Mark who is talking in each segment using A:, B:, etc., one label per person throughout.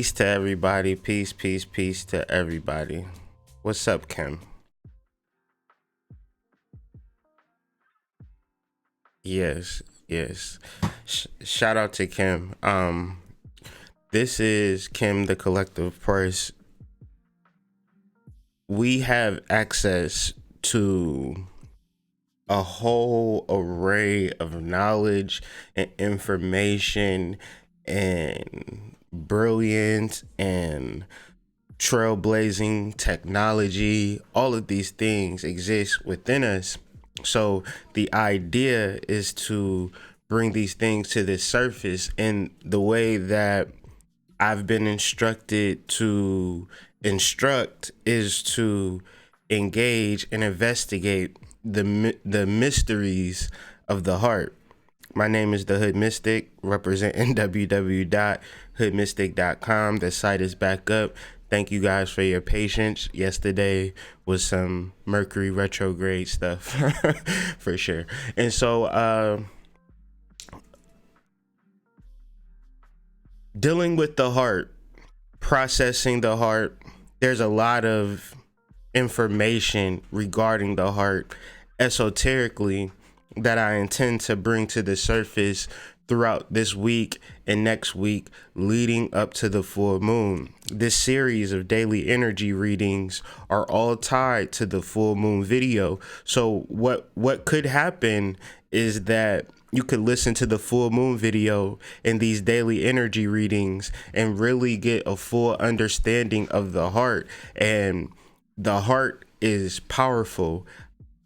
A: Peace to everybody. Peace, peace, peace to everybody. What's up, Kim? Yes, yes. Shout out to Kim. This is Kim, the collective purse. We have access to a whole array of knowledge and information and brilliance and trailblazing technology. All of these things exist within us. So the idea is to bring these things to the surface in the way that I've been instructed to instruct is to engage and investigate the mysteries of the heart. My name is the Hood Mystic, representing www.hoodmystic.com. The site is back up. Thank you guys for your patience. Yesterday was some Mercury retrograde stuff for sure. And so dealing with the heart, processing the heart, there's a lot of information regarding the heart esoterically that I intend to bring to the surface throughout this week and next week leading up to the full moon. This series of daily energy readings are all tied to the full moon video. So what could happen is that you could listen to the full moon video and these daily energy readings and really get a full understanding of the heart. And the heart is powerful.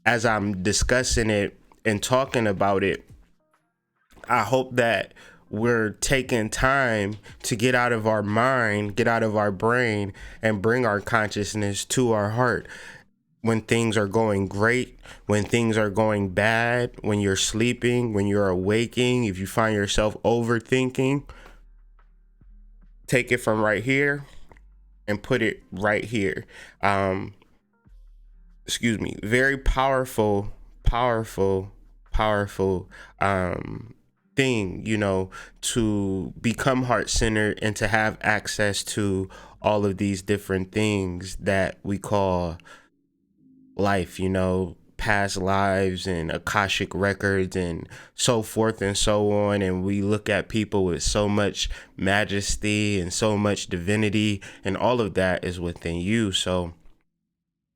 A: As I'm discussing it and talking about it, I hope that we're taking time to get out of our mind, get out of our brain, and bring our consciousness to our heart. When things are going great, when things are going bad, when you're sleeping, when you're awaking, if you find yourself overthinking, take it from right here and put it right here. Very powerful thing, to become heart-centered and to have access to all of these different things that we call life, past lives and Akashic records and so forth and so on. And we look at people with so much majesty and so much divinity, and all of that is within you. So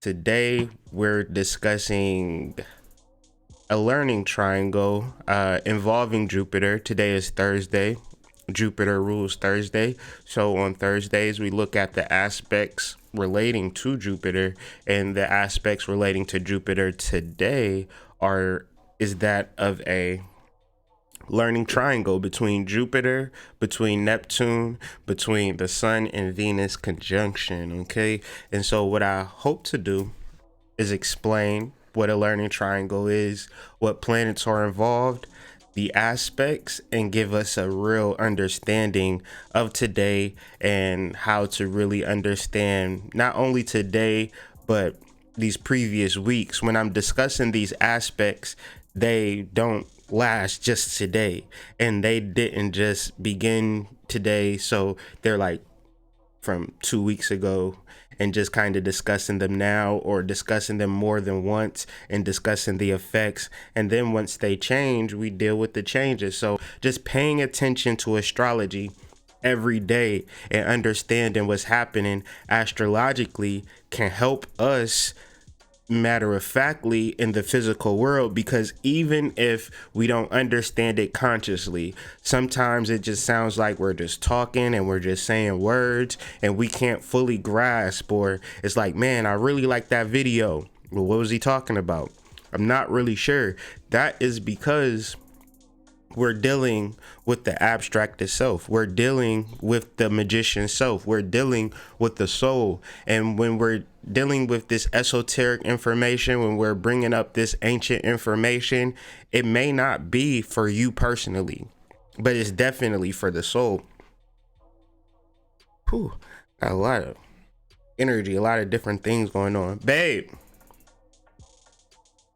A: today we're discussing a learning triangle involving Jupiter. Today is Thursday. Jupiter rules Thursday. So on Thursdays, we look at the aspects relating to Jupiter, and the aspects relating to Jupiter today is that of a learning triangle between Jupiter, between Neptune, between the Sun and Venus conjunction. Okay. And so what I hope to do is explain what a learning triangle is, what planets are involved, the aspects, and give us a real understanding of today and how to really understand not only today, but these previous weeks. When I'm discussing these aspects, they don't last just today, and they didn't just begin today. So they're like from 2 weeks ago, and just kind of discussing them now, or discussing them more than once and discussing the effects. And then once they change, we deal with the changes. So just paying attention to astrology every day and understanding what's happening astrologically can help us matter of factly in the physical world, because even if we don't understand it consciously, sometimes it just sounds like we're just talking and we're just saying words and we can't fully grasp, or it's like, man, I really like that video. Well, what was he talking about? I'm not really sure. That is because we're dealing with the abstracted self. We're dealing with the magician self. We're dealing with the soul. And when we're dealing with this esoteric information, when we're bringing up this ancient information, it may not be for you personally, but it's definitely for the soul. Whew, got a lot of energy, a lot of different things going on. Babe,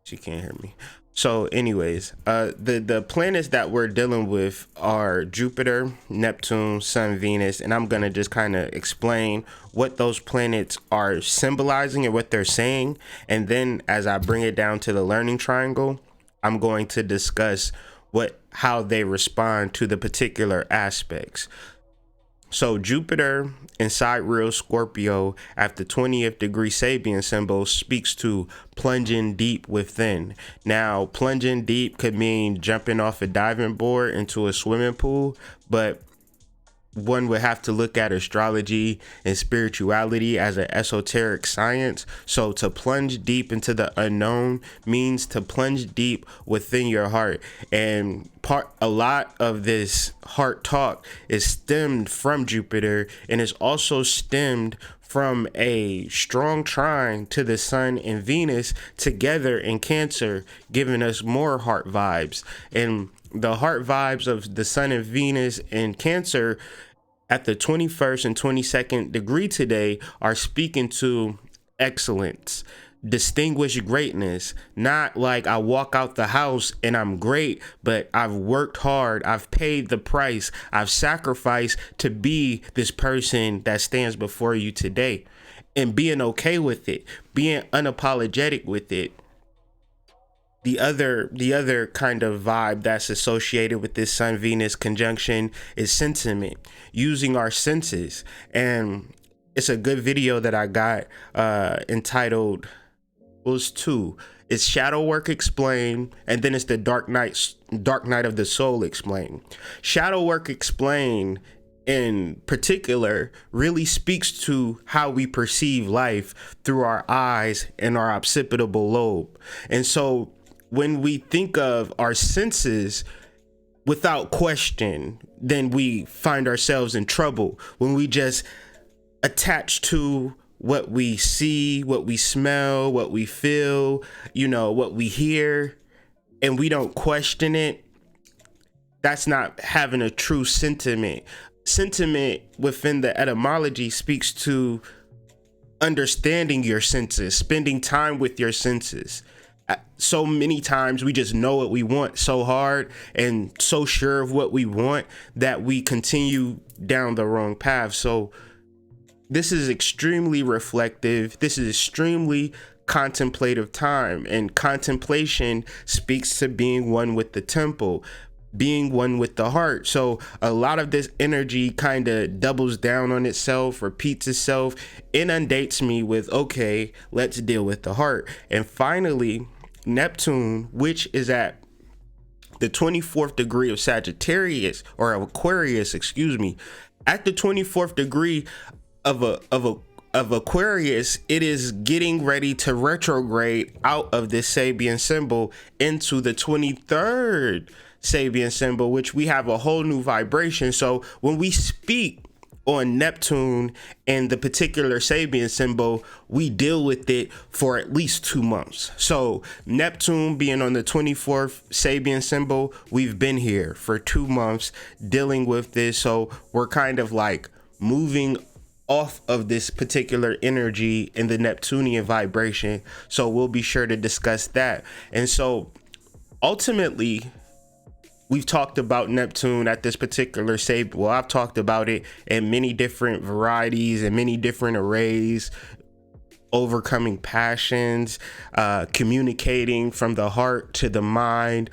A: she can't hear me. So, anyways, the planets that we're dealing with are Jupiter, Neptune, Sun, Venus, and I'm gonna just kind of explain what those planets are symbolizing and what they're saying, and then as I bring it down to the learning triangle, I'm going to discuss how they respond to the particular aspects. So Jupiter in sidereal Scorpio at the 20th degree Sabian symbol speaks to plunging deep within. Now, plunging deep could mean jumping off a diving board into a swimming pool, but one would have to look at astrology and spirituality as an esoteric science. So to plunge deep into the unknown means to plunge deep within your heart. And a lot of this heart talk is stemmed from Jupiter, and is also stemmed from a strong trine to the Sun and Venus together in Cancer, giving us more heart vibes. And the heart vibes of the Sun and Venus in Cancer at the 21st and 22nd degree today are speaking to excellence, distinguished greatness. Not like I walk out the house and I'm great, but I've worked hard, I've paid the price, I've sacrificed to be this person that stands before you today, and being okay with it, being unapologetic with it. The other kind of vibe that's associated with this Sun Venus conjunction is sentiment, using our senses. And it's a good video that I got entitled, it was two. It's Shadow Work Explained, and then it's the Dark Night of the Soul Explained. Shadow Work Explained in particular really speaks to how we perceive life through our eyes and our occipital lobe. And so when we think of our senses without question, then we find ourselves in trouble. When we just attach to what we see, what we smell, what we feel, what we hear, and we don't question it, that's not having a true sentiment. Sentiment within the etymology speaks to understanding your senses, spending time with your senses. So many times we just know what we want so hard and so sure of what we want that we continue down the wrong path. So this is extremely reflective. This is extremely contemplative time, and contemplation speaks to being one with the temple, being one with the heart. So a lot of this energy kind of doubles down on itself, repeats itself, inundates me with, okay, let's deal with the heart. And finally, Neptune, which is at the 24th degree of Sagittarius, or of Aquarius, at the 24th degree of Aquarius, it is getting ready to retrograde out of this Sabian symbol into the 23rd Sabian symbol, which we have a whole new vibration. So when we speak on Neptune and the particular Sabian symbol, we deal with it for at least 2 months. So Neptune being on the 24th Sabian symbol, we've been here for 2 months dealing with this. So we're kind of like moving off of this particular energy in the Neptunian vibration. So we'll be sure to discuss that. And so ultimately, we've talked about Neptune at this particular Sabian. Well, I've talked about it in many different varieties and many different arrays: overcoming passions, communicating from the heart to the mind.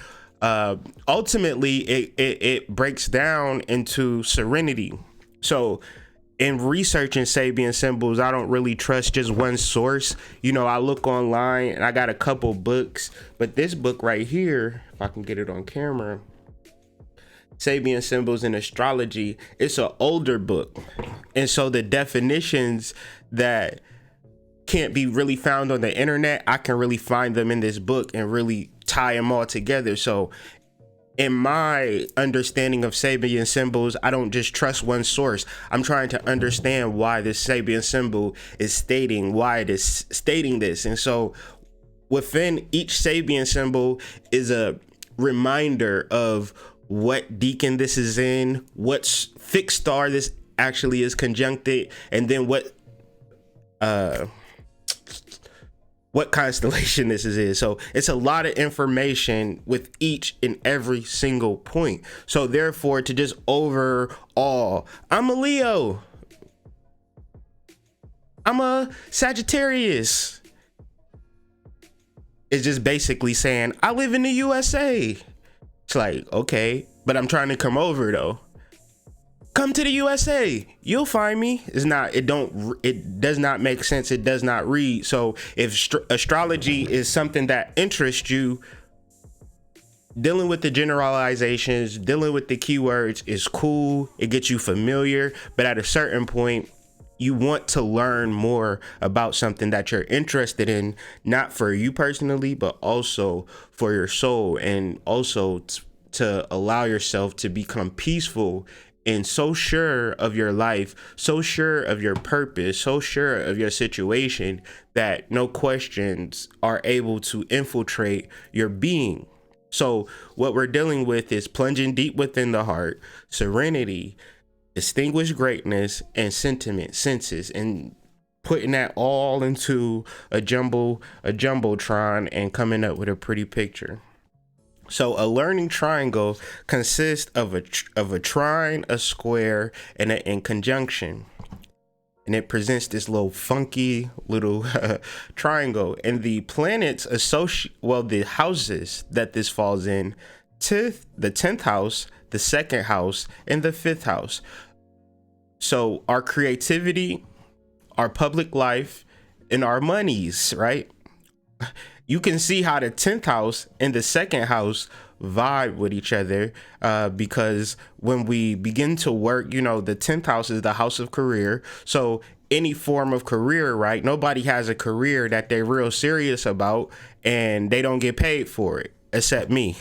A: Ultimately, it breaks down into serenity. So in researching Sabian symbols, I don't really trust just one source. I look online and I got a couple books, but this book right here, if I can get it on camera, Sabian Symbols in Astrology, it's an older book. And so the definitions that can't be really found on the internet, I can really find them in this book and really tie them all together. So in my understanding of Sabian symbols, I don't just trust one source. I'm trying to understand why this Sabian symbol is stating why it is stating this. And so within each Sabian symbol is a reminder of what decan this is in, what fixed star this actually is conjuncted, and then what what constellation this is. So it's a lot of information with each and every single point. So therefore, to just overall, I'm a Leo, I'm a Sagittarius, it's just basically saying I live in the USA. It's like, okay, but I'm trying to come over though. Come to the USA, you'll find me. It does not make sense. It does not read. So if astrology is something that interests you, dealing with the generalizations, dealing with the keywords is cool. It gets you familiar, but at a certain point, you want to learn more about something that you're interested in, not for you personally, but also for your soul, and also to allow yourself to become peaceful and so sure of your life, so sure of your purpose, so sure of your situation that no questions are able to infiltrate your being. So what we're dealing with is plunging deep within the heart, serenity, distinguished greatness, and sentiment, senses, and putting that all into a jumbotron and coming up with a pretty picture. So a learning triangle consists of a trine, a square, and an in conjunction. And it presents this little funky little triangle. And the planets the houses that this falls in, the 10th house, the 2nd house, and the 5th house. So our creativity, our public life, and our monies, right? You can see how the 10th house and the 2nd house vibe with each other, because when we begin to work, the 10th house is the house of career. So any form of career, right? Nobody has a career that they're real serious about and they don't get paid for it, except me.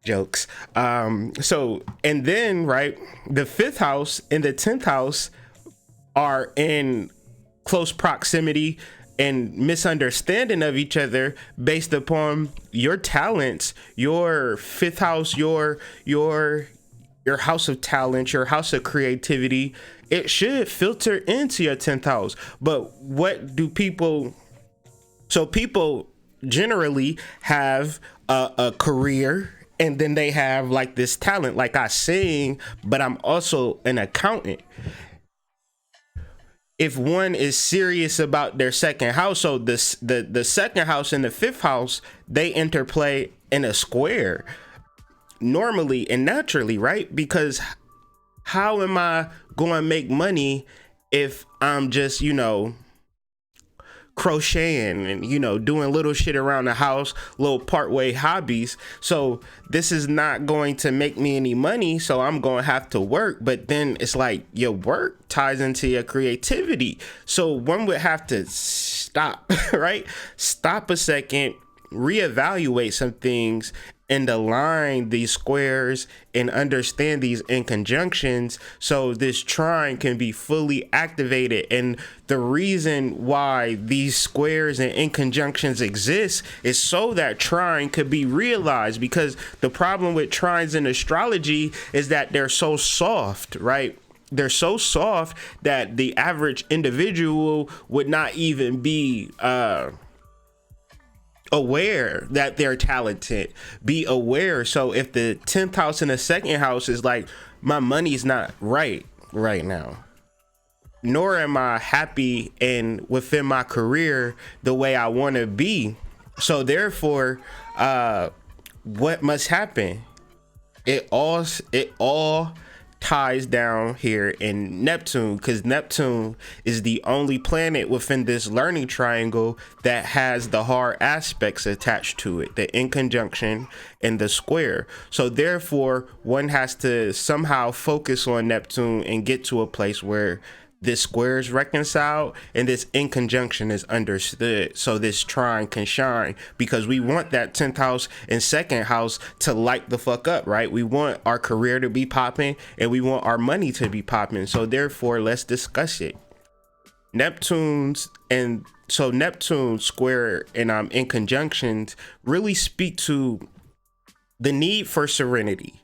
A: Jokes. So, and then, right, the 5th house and the 10th house are in close proximity and misunderstanding of each other based upon your talents, your 5th house, your house of talent, your house of creativity. It should filter into your 10th house. But what do people generally have a career, and then they have like this talent, like I sing, but I'm also an accountant. If one is serious about their 2nd house, so the 2nd house and the 5th house, they interplay in a square normally and naturally, right? Because how am I going to make money if I'm just, crocheting and, doing little shit around the house, little partway hobbies? So this is not going to make me any money, so I'm going to have to work. But then it's like your work ties into your creativity, so one would have to stop, right? Stop a second, reevaluate some things, and align these squares and understand these in conjunctions, so this trine can be fully activated. And the reason why these squares and in conjunctions exist is so that trine could be realized, because the problem with trines in astrology is that they're so soft, right? They're so soft that the average individual would not even be aware that they're talented, be aware. So if the 10th house and the 2nd house is like, my money's not right now, nor am I happy and within my career the way I want to be, so therefore what must happen? It all ties down here in Neptune, because Neptune is the only planet within this learning triangle that has the hard aspects attached to it, the in conjunction and the square. So therefore, one has to somehow focus on Neptune and get to a place where this square is reconciled and this in conjunction is understood, so this trine can shine, because we want that 10th house and 2nd house to light the fuck up, right? We want our career to be popping and we want our money to be popping. So therefore, let's discuss it. Neptune square and in conjunctions really speak to the need for serenity,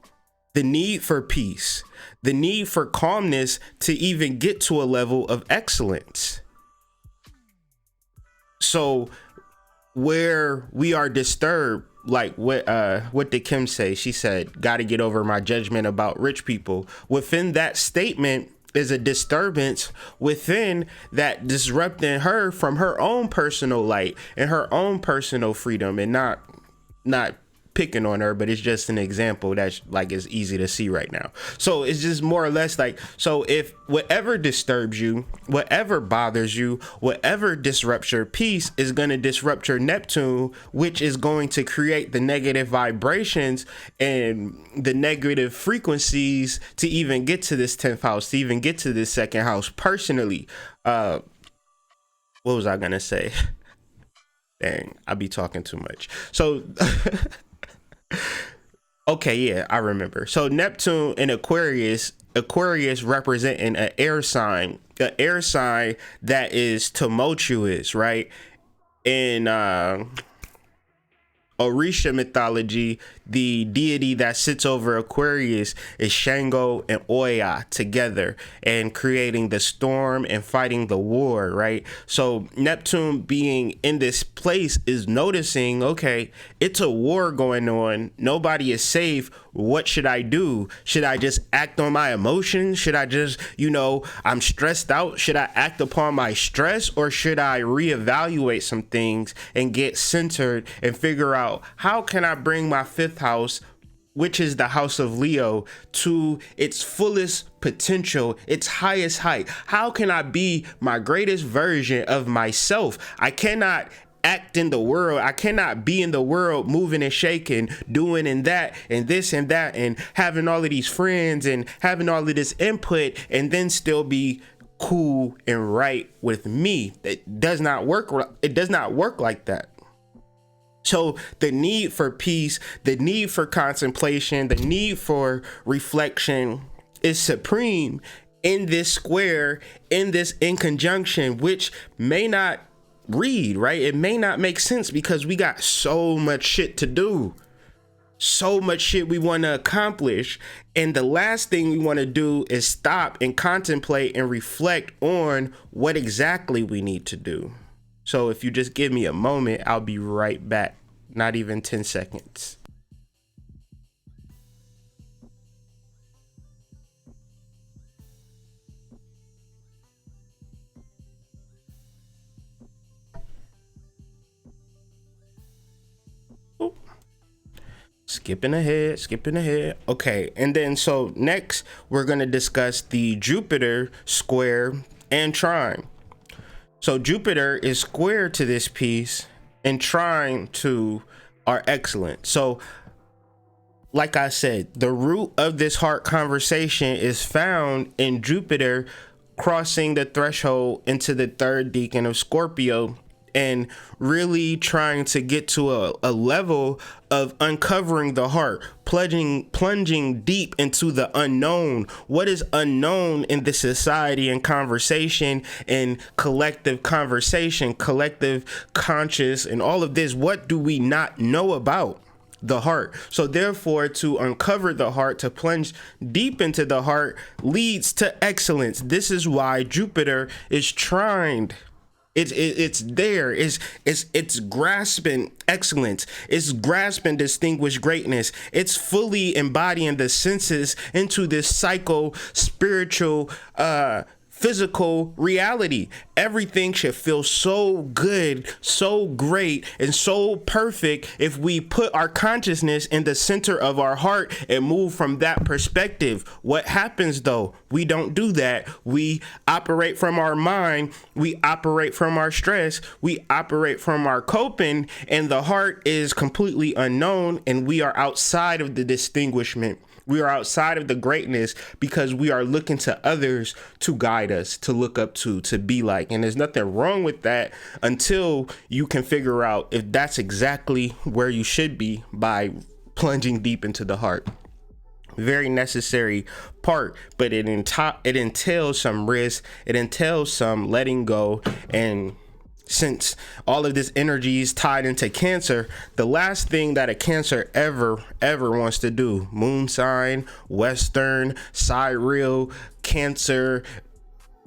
A: the need for peace, the need for calmness to even get to a level of excellence. So where we are disturbed, like what did Kim say? She said, gotta get over my judgment about rich people. Within that statement is a disturbance within that disrupting her from her own personal light and her own personal freedom, and not picking on her, but it's just an example that's like is easy to see right now. So it's just more or less like, so if whatever disturbs you, whatever bothers you, whatever disrupts your peace is going to disrupt your Neptune, which is going to create the negative vibrations and the negative frequencies to even get to this 10th house, to even get to this second house. Personally, what was I gonna say? Dang, I be talking too much. So okay, yeah, I remember. So Neptune in Aquarius representing an air sign that is tumultuous, right? In Orisha mythology, the deity that sits over Aquarius is Shango and Oya together and creating the storm and fighting the war, right? So Neptune being in this place is noticing, okay, it's a war going on. Nobody is safe. What should I do? Should I just act on my emotions? Should I just, I'm stressed out. Should I act upon my stress, or should I reevaluate some things and get centered and figure out how can I bring my 5th house, which is the house of Leo, to its fullest potential, its highest height? How can I be my greatest version of myself? I cannot act in the world. I cannot be in the world moving and shaking, doing and that and this and that, and having all of these friends and having all of this input, and then still be cool and right with me. It does not work. It does not work like that. So the need for peace, the need for contemplation, the need for reflection is supreme in this square, in this in conjunction, which may not read, right? It may not make sense because we got so much shit to do, so much shit we want to accomplish. And the last thing we want to do is stop and contemplate and reflect on what exactly we need to do. So if you just give me a moment, I'll be right back. Not even 10 seconds. Ooh. Skipping ahead. Okay, and then so next we're going to discuss the Jupiter square and trine. So Jupiter is square to this piece and trine to our excellent. So like I said, the root of this heart conversation is found in Jupiter crossing the threshold into the 3rd decan of Scorpio and really trying to get to a level of uncovering the heart, plunging deep into the unknown. What is unknown in this society and conversation and collective conversation, collective conscious, and all of this? What do we not know about the heart? So therefore, to uncover the heart, to plunge deep into the heart, leads to excellence. This is why Jupiter is trined. It's there. It's grasping excellence. It's grasping distinguished greatness. It's fully embodying the senses into this psycho spiritual physical reality. Everything should feel so good, so great, and so perfect if we put our consciousness in the center of our heart and move from that perspective. What happens though? We don't do that. We operate from our mind. We operate from our stress. We operate from our coping, and the heart is completely unknown, and we are outside of the distinguishment. We are outside of the greatness because we are looking to others to guide us, to look up to be like. And there's nothing wrong with that until you can figure out if that's exactly where you should be by plunging deep into the heart. Very necessary part, but it entails some risk. It entails some letting go. And since all of this energy is tied into Cancer, the last thing that a Cancer ever wants to do, moon sign, Western, sidereal, Cancer,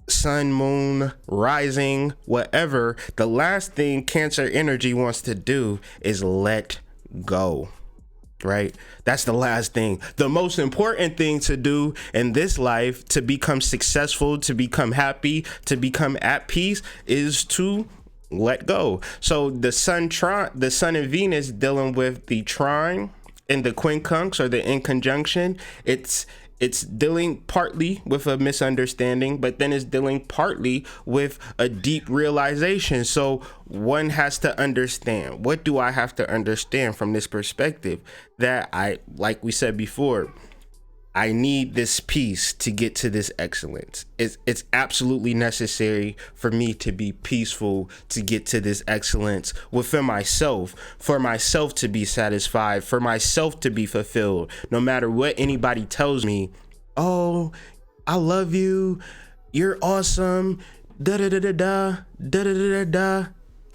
A: sun, moon, rising, whatever, the last thing Cancer energy wants to do is let go. Right? That's the last thing. The most important thing to do in this life to become successful, to become happy, to become at peace is to let go. So the sun and Venus dealing with the trine and the quincunx or the in conjunction. It's dealing partly with a misunderstanding, but then it's dealing partly with a deep realization. So one has to understand, what do I have to understand from this perspective? That like we said before, I need this peace to get to this excellence. It's absolutely necessary for me to be peaceful to get to this excellence within myself, for myself to be satisfied, for myself to be fulfilled. No matter what anybody tells me, oh, I love you, you're awesome, da da da da da da da da da.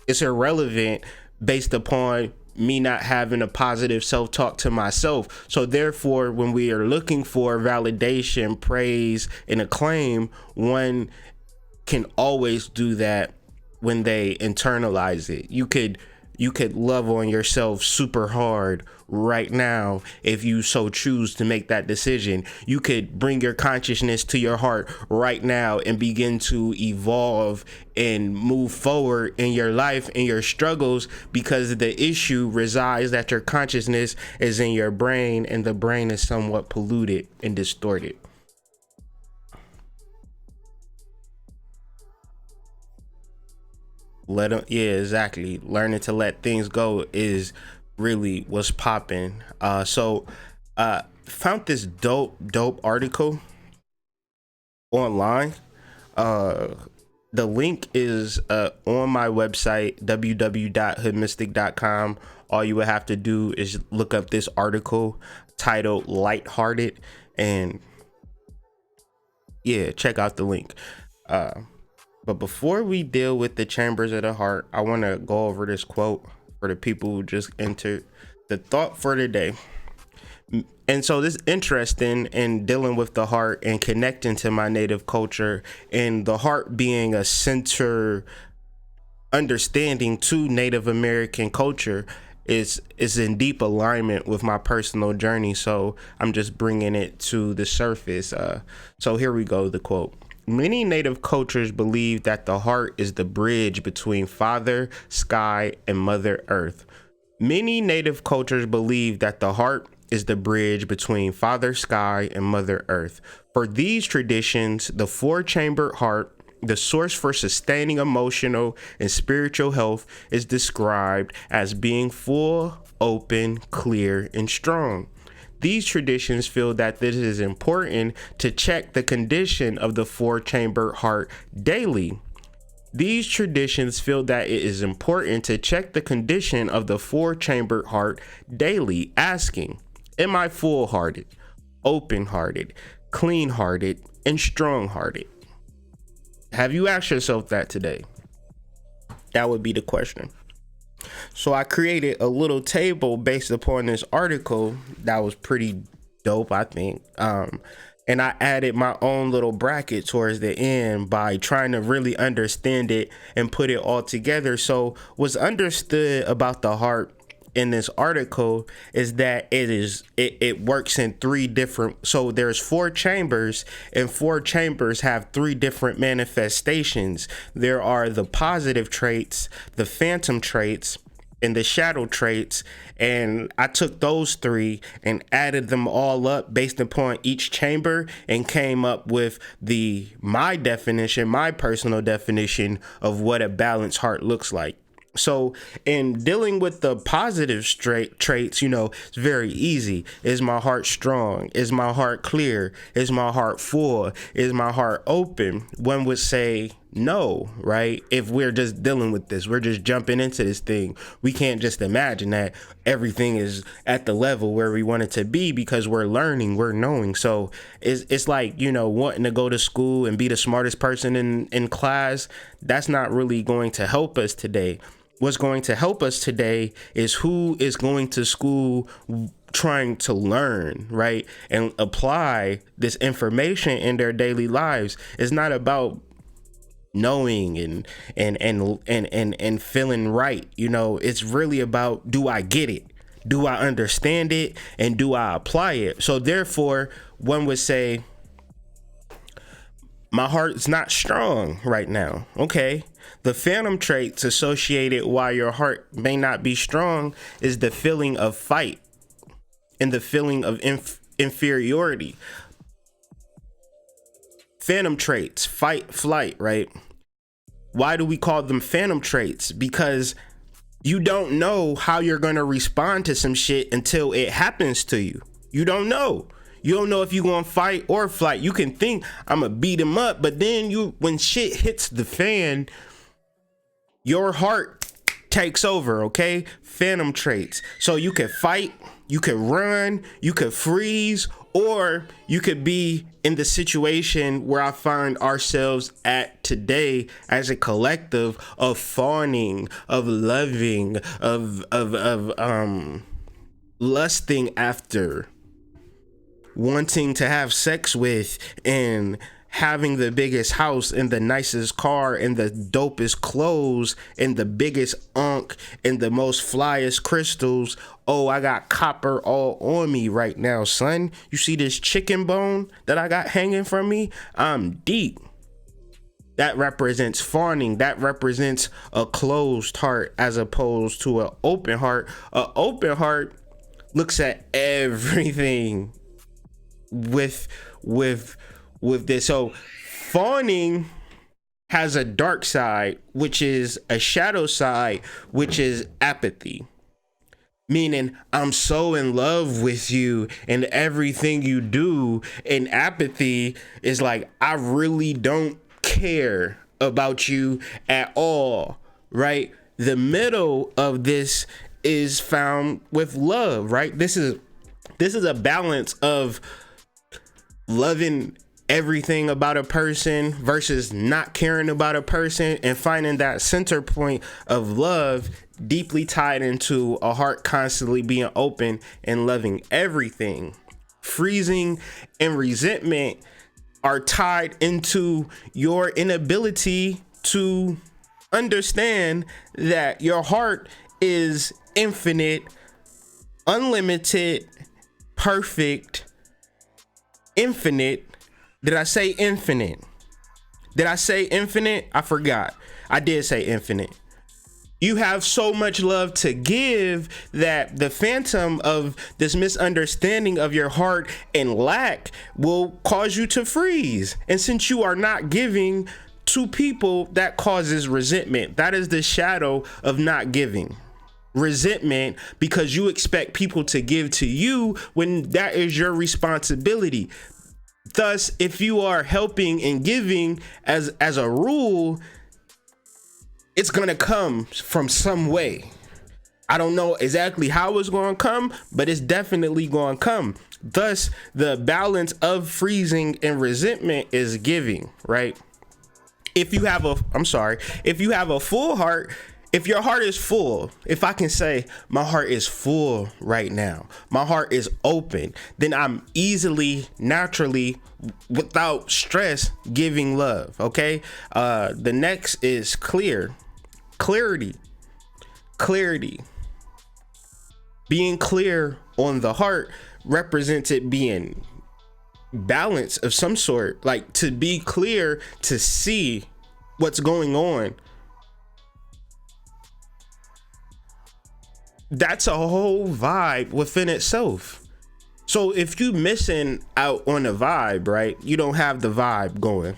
A: It's irrelevant based upon me not having a positive self-talk to myself. So therefore, when we are looking for validation, praise, and acclaim, one can always do that when they internalize it. You could love on yourself super hard right now if you so choose to make that decision. You could bring your consciousness to your heart right now and begin to evolve and move forward in your life and your struggles, because the issue resides that your consciousness is in your brain, and the brain is somewhat polluted and distorted. Let them, yeah, exactly. Learning to let things go is really what's popping. Found this dope article online. The link is on my website, www.hoodmystic.com. All you would have to do is look up this article titled Lighthearted, and yeah, check out the link. But before we deal with the chambers of the heart, I want to go over this quote for the people who just entered. The thought for today. And so this is interesting in dealing with the heart and connecting to my native culture, and the heart being a center understanding to Native American culture is in deep alignment with my personal journey. So I'm just bringing it to the surface. So here we go. The quote. Many Native cultures believe that the heart is the bridge between Father Sky and Mother Earth. Many Native cultures believe that the heart is the bridge between Father Sky and Mother Earth. For these traditions, the four-chambered heart, the source for sustaining emotional and spiritual health, is described as being full, open, clear, and strong. These traditions feel that this is important to check the condition of the four-chambered heart daily. These traditions feel that it is important to check the condition of the four-chambered heart daily, asking, am I full-hearted, open-hearted, clean-hearted, and strong-hearted? Have you asked yourself that today? That would be the question. So I created a little table based upon this article that was pretty dope, I think. And I added my own little bracket towards the end by trying to really understand it and put it all together. So what's understood about the heart in this article is that it works in three different, so there's four chambers, and four chambers have three different manifestations. There are the positive traits, the phantom traits, and the shadow traits, and I took those three and added them all up based upon each chamber and came up with my definition, my personal definition of what a balanced heart looks like. So in dealing with the positive traits, it's very easy. Is my heart strong? Is my heart clear? Is my heart full? Is my heart open? One would say no, right? If we're just dealing with this, we're just jumping into this thing. We can't just imagine that everything is at the level where we want it to be, because we're learning, we're knowing. So it's like, wanting to go to school and be the smartest person in class. That's not really going to help us today. What's going to help us today is who is going to school trying to learn, right? And apply this information in their daily lives. It's not about knowing and feeling right. You know, it's really about, do I get it? Do I understand it? And do I apply it? So therefore, one would say, my heart's not strong right now. Okay. The phantom traits associated why your heart may not be strong is the feeling of fight and the feeling of inferiority. Phantom traits, fight, flight, right? Why do we call them phantom traits? Because you don't know how you're going to respond to some shit until it happens to you. You don't know. You don't know if you're going to fight or flight. You can think, I'm going to beat him up, but then when shit hits the fan, your heart takes over, okay? Phantom traits. So you could fight, you could run, you could freeze, or you could be in the situation where I find ourselves at today as a collective of fawning, of loving, of lusting after, wanting to have sex with, and having the biggest house and the nicest car and the dopest clothes and the biggest unk and the most flyest crystals. Oh, I got copper all on me right now, son. You see this chicken bone that I got hanging from me? I'm deep. That represents fawning. That represents a closed heart as opposed to an open heart. An open heart looks at everything with this. So fawning has a dark side, which is a shadow side, which is apathy. Meaning, I'm so in love with you and everything you do. And apathy is like, I really don't care about you at all, right? The middle of this is found with love, right? This is a balance of loving everything about a person versus not caring about a person, and finding that center point of love deeply tied into a heart constantly being open and loving everything. Freezing and resentment are tied into your inability to understand that your heart is infinite, unlimited, perfect, infinite. Did I say infinite? Did I say infinite? I forgot. I did say infinite. You have so much love to give that the phantom of this misunderstanding of your heart and lack will cause you to freeze. And since you are not giving to people, that causes resentment. That is the shadow of not giving. Resentment, because you expect people to give to you when that is your responsibility. Thus, if you are helping and giving as a rule, it's gonna come from some way. I don't know exactly how it's gonna come, but it's definitely gonna come. Thus, the balance of freezing and resentment is giving, right? If you have a full heart, if your heart is full, if I can say my heart is full right now, my heart is open, then I'm easily, naturally, without stress, giving love. Okay. The next is clarity. Being clear on the heart represents it being balance of some sort, like to be clear, to see what's going on. That's a whole vibe within itself. So if you missing out on a vibe, right? You don't have the vibe going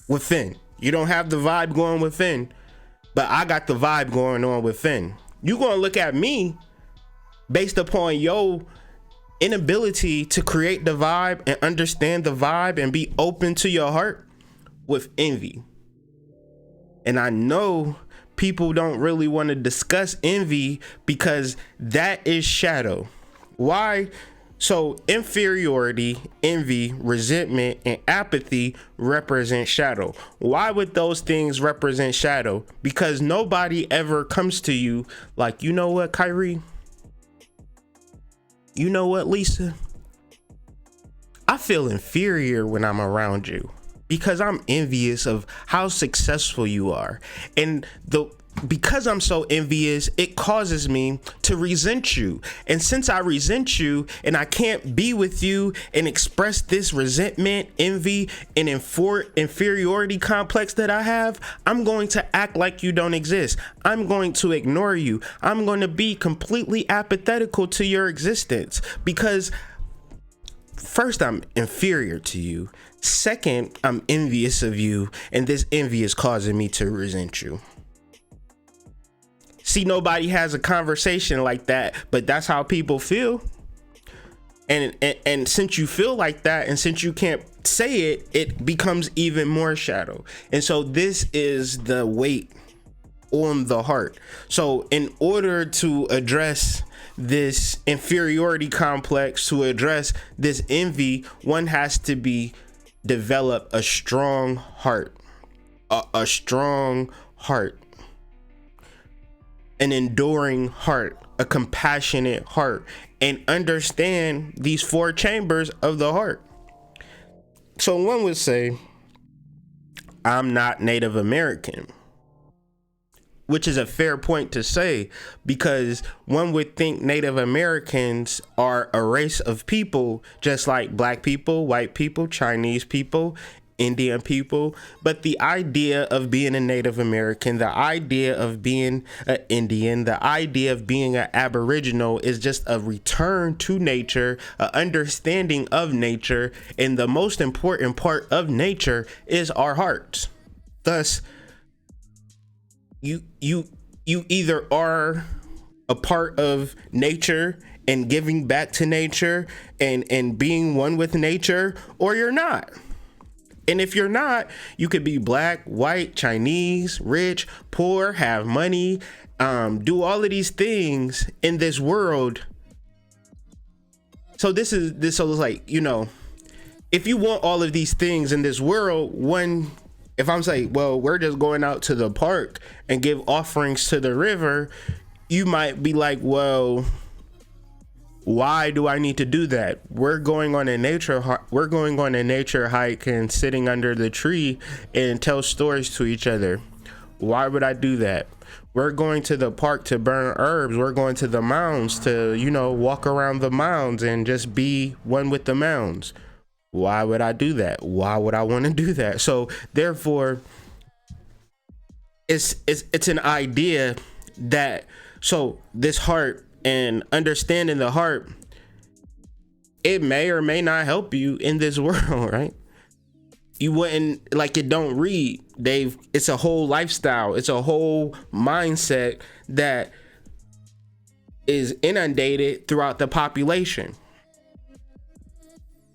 A: within. You don't have the vibe going within, but I got the vibe going on within. You gonna look at me based upon your inability to create the vibe and understand the vibe and be open to your heart with envy. And I know people don't really want to discuss envy because that is shadow. Why? So inferiority, envy, resentment, and apathy represent shadow. Why would those things represent shadow? Because nobody ever comes to you like, you know what, Kyrie? You know what, Lisa? I feel inferior when I'm around you because I'm envious of how successful you are. And because I'm so envious, it causes me to resent you. And since I resent you and I can't be with you and express this resentment, envy, and inferiority complex that I have, I'm going to act like you don't exist. I'm going to ignore you. I'm going to be completely apathetical to your existence because first, I'm inferior to you. Second, I'm envious of you, and this envy is causing me to resent you. See, nobody has a conversation like that, but that's how people feel. And since you feel like that, and since you can't say it, it becomes even more shadow. And so this is the weight on the heart. So in order to address this inferiority complex, to address this envy, one has to develop a strong heart, a strong heart, an enduring heart, a compassionate heart, and understand these four chambers of the heart. So one would say, I'm not Native American, which is a fair point to say, because one would think Native Americans are a race of people just like black people, white people, Chinese people, Indian people. But the idea of being a Native American, the idea of being an Indian, the idea of being an Aboriginal is just a return to nature, an understanding of nature. And the most important part of nature is our hearts. Thus, you either are a part of nature and giving back to nature and being one with nature, or you're not. And if you're not, you could be black, white, Chinese, rich, poor, have money, do all of these things in this world. So this is like, you know, if you want all of these things in this world, if I'm saying, well, we're just going out to the park and give offerings to the river, you might be like, well, why do I need to do that? We're going on a nature hike and sitting under the tree and tell stories to each other. Why would I do that? We're going to the park to burn herbs. We're going to the mounds to, you know, walk around the mounds and just be one with the mounds. Why would I do that? Why would I want to do that? So therefore, it's an idea that, so this heart and understanding the heart, it may or may not help you in this world, right? You wouldn't, like, it don't read, Dave. It's a whole lifestyle. It's a whole mindset that is inundated throughout the population.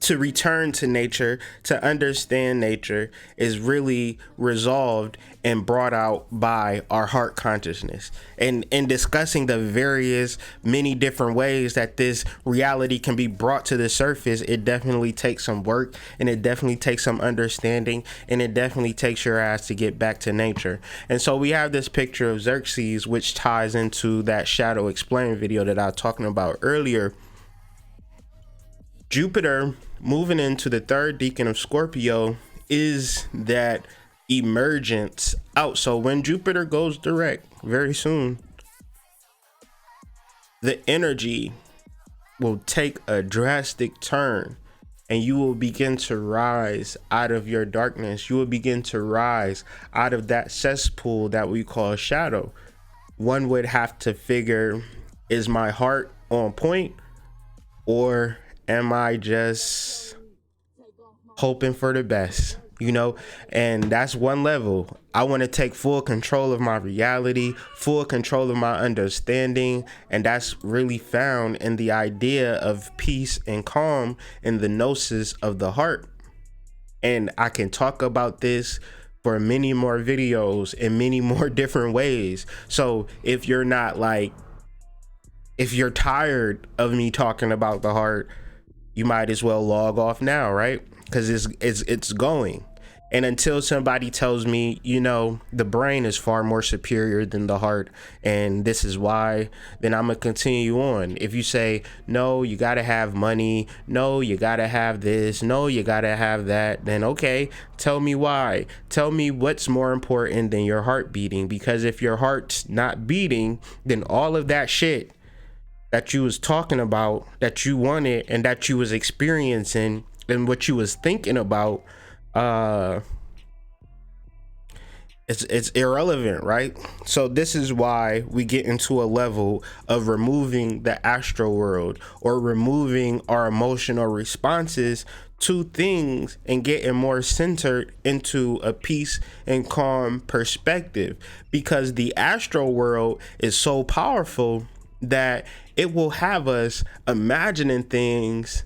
A: To return to nature, to understand nature, is really resolved and brought out by our heart consciousness. And in discussing the many different ways that this reality can be brought to the surface, it definitely takes some work, and it definitely takes some understanding, and it definitely takes your ass to get back to nature. And so we have this picture of Xerxes, which ties into that Shadow Explained video that I was talking about earlier. Jupiter moving into the third decan of Scorpio is that emergence out. So when Jupiter goes direct very soon, the energy will take a drastic turn, and you will begin to rise out of your darkness. You will begin to rise out of that cesspool that we call shadow. One would have to figure, is my heart on point, or am I just hoping for the best? You know, and that's one level. I want to take full control of my reality, full control of my understanding. And that's really found in the idea of peace and calm in the gnosis of the heart. And I can talk about this for many more videos in many more different ways. So if you're tired of me talking about the heart, you might as well log off now, right? Because it's going. And until somebody tells me, the brain is far more superior than the heart, and this is why, then I'm going to continue on. If you say, no, you got to have money, no, you got to have this, no, you got to have that, then okay, tell me why. Tell me what's more important than your heart beating, because if your heart's not beating, then all of that shit that you was talking about, that you wanted, and that you was experiencing, and what you was thinking about, it's irrelevant, right? So this is why we get into a level of removing the astral world, or removing our emotional responses to things, and getting more centered into a peace and calm perspective, because the astral world is so powerful that it will have us imagining things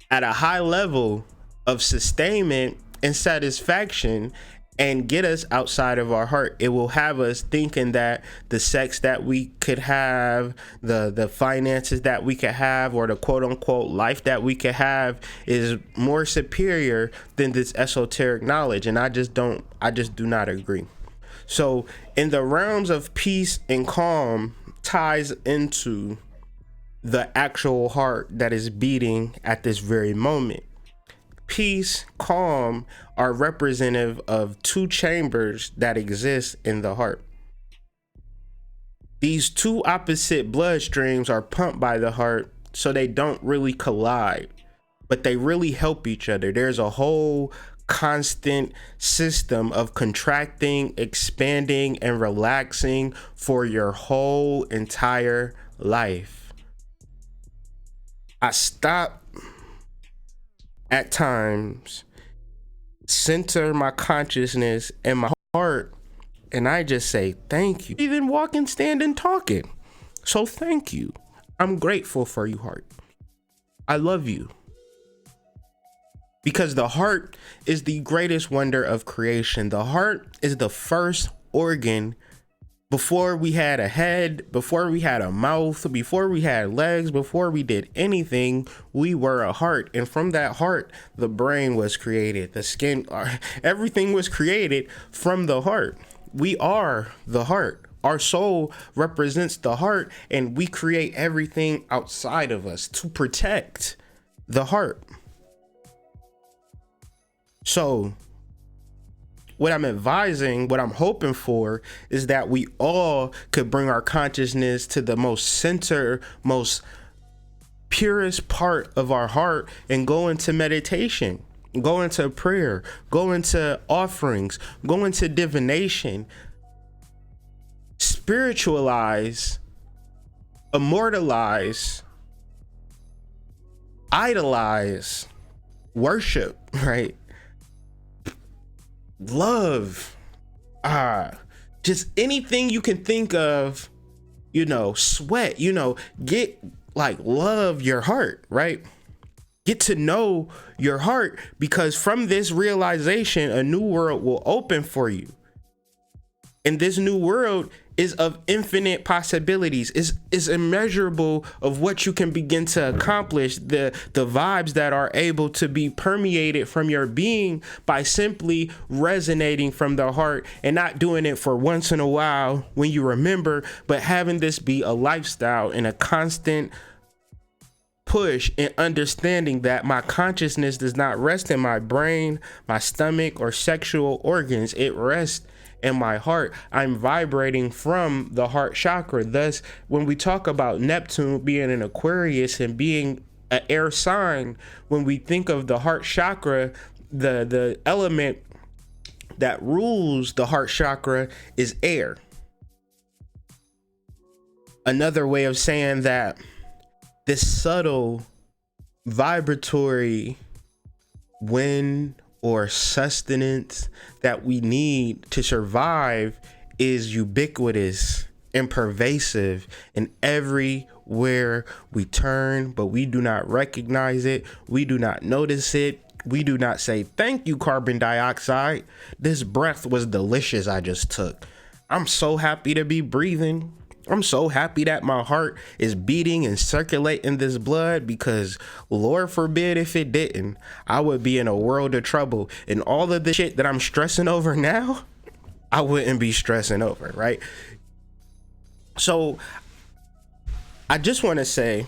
A: at a high level of sustainment and satisfaction, and get us outside of our heart. It will have us thinking that the sex that we could have, the finances that we could have, or the quote unquote life that we could have is more superior than this esoteric knowledge. And I just do not agree. So in the realms of peace and calm ties into the actual heart that is beating at this very moment. Peace, calm are representative of two chambers that exist in the heart. These two opposite bloodstreams are pumped by the heart, so they don't really collide, but they really help each other. There's a whole constant system of contracting, expanding, and relaxing for your whole entire life. I stop at times, center my consciousness and my heart, and I just say thank you. Even walking, standing, talking. So thank you. I'm grateful for you, heart. I love you. Because the heart is the greatest wonder of creation. The heart is the first organ. Before we had a head, before we had a mouth, before we had legs, before we did anything, we were a heart. And from that heart, the brain was created, the skin, everything was created from the heart. We are the heart. Our soul represents the heart, and we create everything outside of us to protect the heart. So what I'm advising, what I'm hoping for, is that we all could bring our consciousness to the most center, most purest part of our heart, and go into meditation, go into prayer, go into offerings, go into divination, spiritualize, immortalize, idolize, worship, right? Love, just anything you can think of, sweat, get love your heart, right? Get to know your heart, because from this realization, a new world will open for you. And this new world is of infinite possibilities, is immeasurable of what you can begin to accomplish, the vibes that are able to be permeated from your being by simply resonating from the heart, and not doing it for once in a while when you remember, but having this be a lifestyle and a constant push, and understanding that my consciousness does not rest in my brain, my stomach, or sexual organs. It rests in my heart. I'm vibrating from the heart chakra. Thus, when we talk about Neptune being an Aquarius and being an air sign, when we think of the heart chakra, the element that rules the heart chakra is air. Another way of saying that this subtle vibratory wind or sustenance that we need to survive is ubiquitous and pervasive and everywhere we turn, but we do not recognize it. We do not notice it. We do not say, thank you, carbon dioxide. This breath was delicious I just took. I'm so happy to be breathing. I'm so happy that my heart is beating and circulating this blood, because Lord forbid if it didn't, I would be in a world of trouble. And all of the shit that I'm stressing over now, I wouldn't be stressing over, right? So I just want to say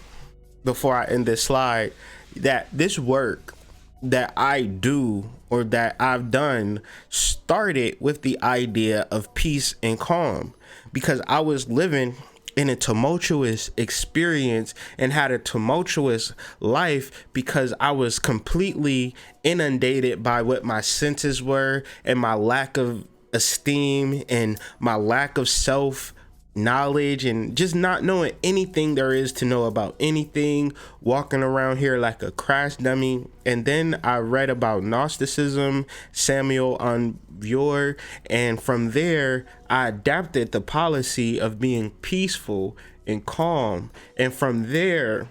A: before I end this slide that this work that I do, or that I've done, started with the idea of peace and calm, because I was living in a tumultuous experience and had a tumultuous life because I was completely inundated by what my senses were, and my lack of esteem and my lack of self knowledge, and just not knowing anything there is to know about anything, walking around here like a crash dummy. And then I read about Gnosticism, Samuel on Viewer, and from there I adapted the policy of being peaceful and calm, and from there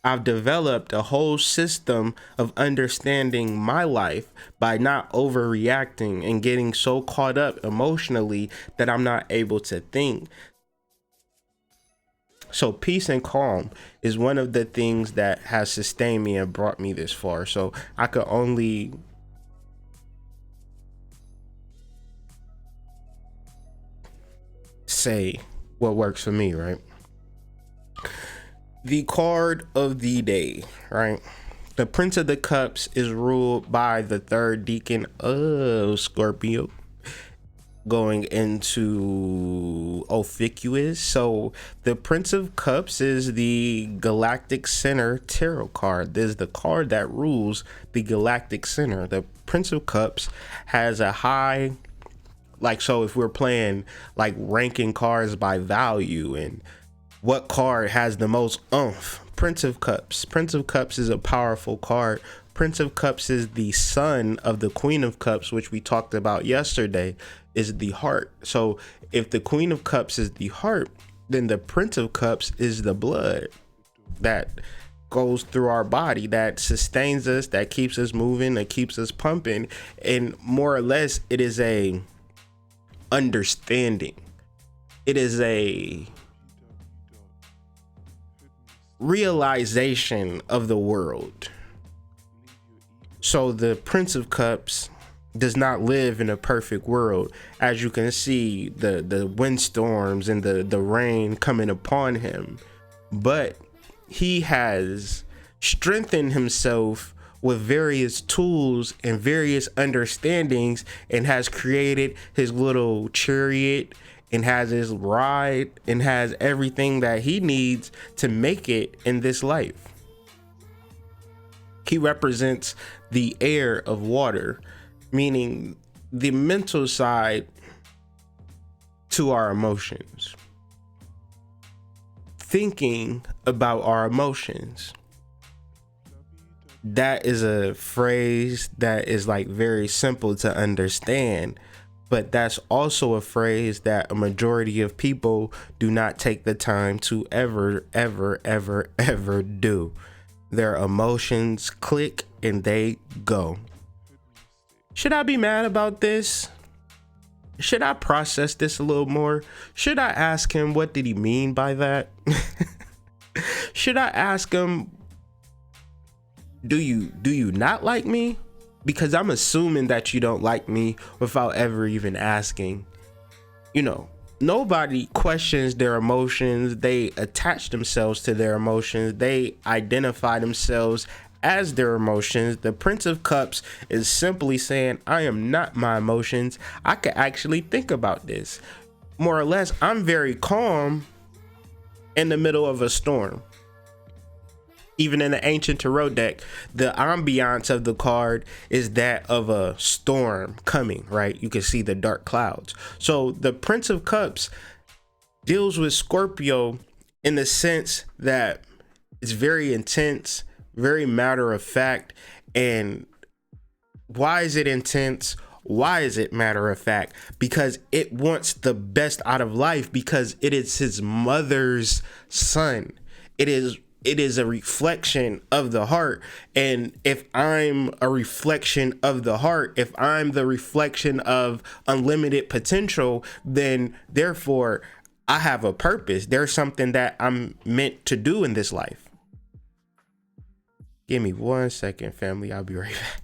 A: I've developed a whole system of understanding my life by not overreacting and getting so caught up emotionally that I'm not able to think. So peace and calm is one of the things that has sustained me and brought me this far. So I could only say what works for me, right? The card of the day, right? The Prince of the Cups is ruled by the third decan of Scorpio, going into Ophiuchus. So the Prince of Cups is the Galactic Center tarot card. This is the card that rules the Galactic Center. The Prince of Cups has a high, like, so if we're playing like ranking cards by value and what card has the most oomph, Prince of Cups. Prince of Cups is a powerful card. Prince of Cups is the son of the Queen of Cups, which we talked about yesterday, is the heart. So if the Queen of Cups is the heart, then the Prince of Cups is the blood that goes through our body, that sustains us, that keeps us moving, that keeps us pumping. And more or less, it is a understanding. It is a realization of the world. So the Prince of Cups does not live in a perfect world. As you can see, the windstorms and the rain coming upon him, but he has strengthened himself with various tools and various understandings, and has created his little chariot and has his ride and has everything that he needs to make it in this life. He represents the air of water, meaning the mental side to our emotions. Thinking about our emotions. That is a phrase that is like very simple to understand, but that's also a phrase that a majority of people do not take the time to ever do. Their emotions click and they go. Should I be mad about this? Should I process this a little more? Should I ask him what did he mean by that? Should I ask him, do you not like me? Because I'm assuming that you don't like me without ever even asking. You know, nobody questions their emotions. They attach themselves to their emotions. They identify themselves as their emotions. The Prince of Cups is simply saying, I am not my emotions. I could actually think about this. More or less, I'm very calm in the middle of a storm. Even in the ancient tarot deck, the ambiance of the card is that of a storm coming, right? You can see the dark clouds. So the Prince of Cups deals with Scorpio in the sense that it's very intense, very matter of fact. And why is it intense? Why is it matter of fact? Because it wants the best out of life, because it is his mother's son. It is a reflection of the heart. And if I'm a reflection of the heart, if I'm the reflection of unlimited potential, then therefore I have a purpose. There's something that I'm meant to do in this life. Give me 1 second, family. I'll be right back.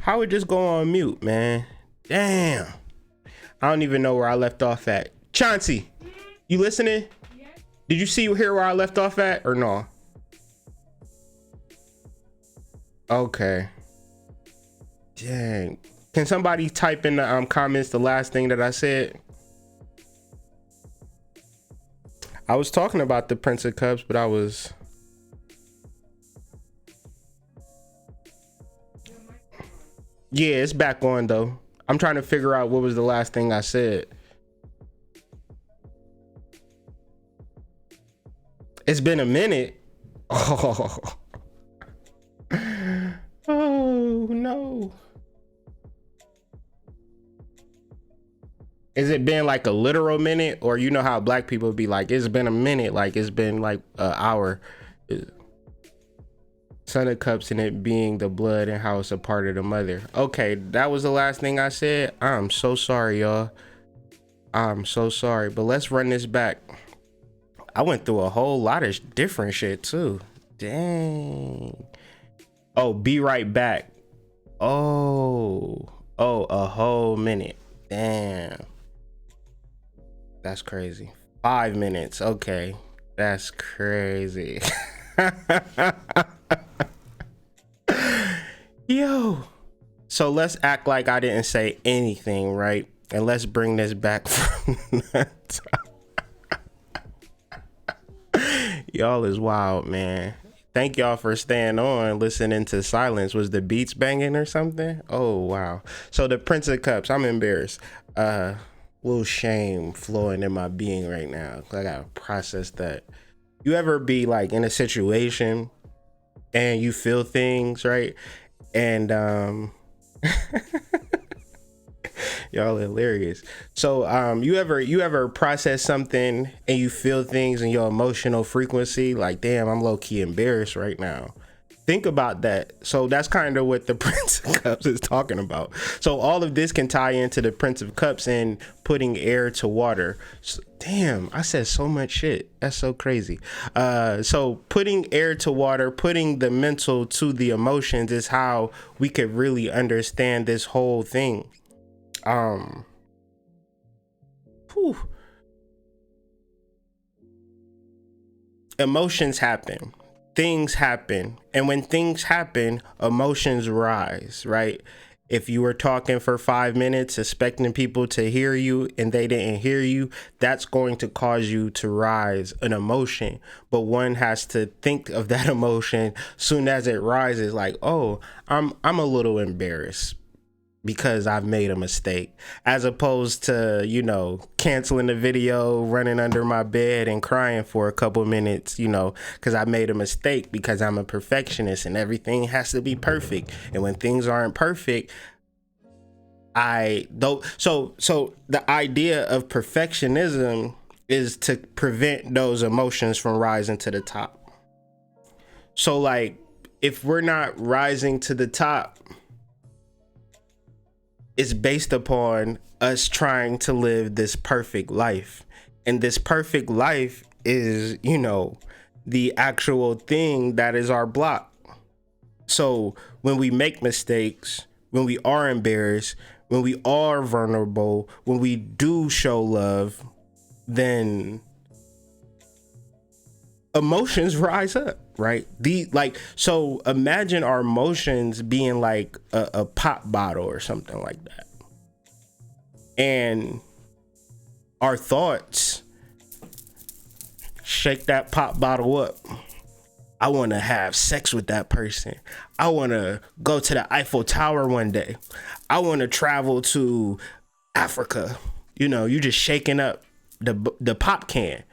A: How it just go on mute, man? Damn. I don't even know where I left off at. Chauncey, you listening? Did you hear where I left off at or no? Okay. Dang. Can somebody type in the comments the last thing that I said? I was talking about the Prince of Cups, but I was... Yeah, it's back on though. I'm trying to figure out what was the last thing I said. It's been a minute. Oh, oh no. Is it been like a literal minute, or you know how black people be like, it's been a minute, like it's been like an hour? Son of Cups and it being the blood and how it's a part of the mother. Okay, that was the last thing I said. I'm so sorry, y'all. I'm so sorry, but let's run this back. I went through a whole lot of different shit too. Dang. Oh, be right back. Oh, a whole minute. Damn. That's crazy. 5 minutes. Okay. That's crazy. Yo. So let's act like I didn't say anything, right? And let's bring this back from that time. Y'all is wild, man. Thank y'all for staying on, listening to silence. Was the beats banging or something? Oh, wow. So the Prince of Cups, I'm embarrassed. Little shame flowing in my being right now. I gotta process that. You ever be like in a situation and you feel things, right? And y'all hilarious. So you ever process something and you feel things in your emotional frequency, like, damn, I'm low-key embarrassed right now. Think about that. So that's kind of what the Prince of Cups is talking about. So all of this can tie into the Prince of Cups and putting air to water. So, damn, I said so much shit. That's so crazy. So putting air to water, putting the mental to the emotions is how we could really understand this whole thing. Whew. Emotions happen. Things happen, and when things happen, emotions rise, right? If you were talking for 5 minutes expecting people to hear you and they didn't hear you, that's going to cause you to rise an emotion. But one has to think of that emotion soon as it rises, like, oh, I'm a little embarrassed because I've made a mistake, as opposed to, you know, canceling the video, running under my bed and crying for a couple minutes, you know, because I made a mistake, because I'm a perfectionist and everything has to be perfect. And when things aren't perfect, so the idea of perfectionism is to prevent those emotions from rising to the top. So like, if we're not rising to the top, it's based upon us trying to live this perfect life. And this perfect life is, you know, the actual thing that is our block. So when we make mistakes, when we are embarrassed, when we are vulnerable, when we do show love, then emotions rise up, right? So imagine our emotions being like a pop bottle or something like that, and our thoughts shake that pop bottle up. I want to have sex with that person. I want to go to the Eiffel Tower one day. I want to travel to Africa. You know, you just shaking up the pop can.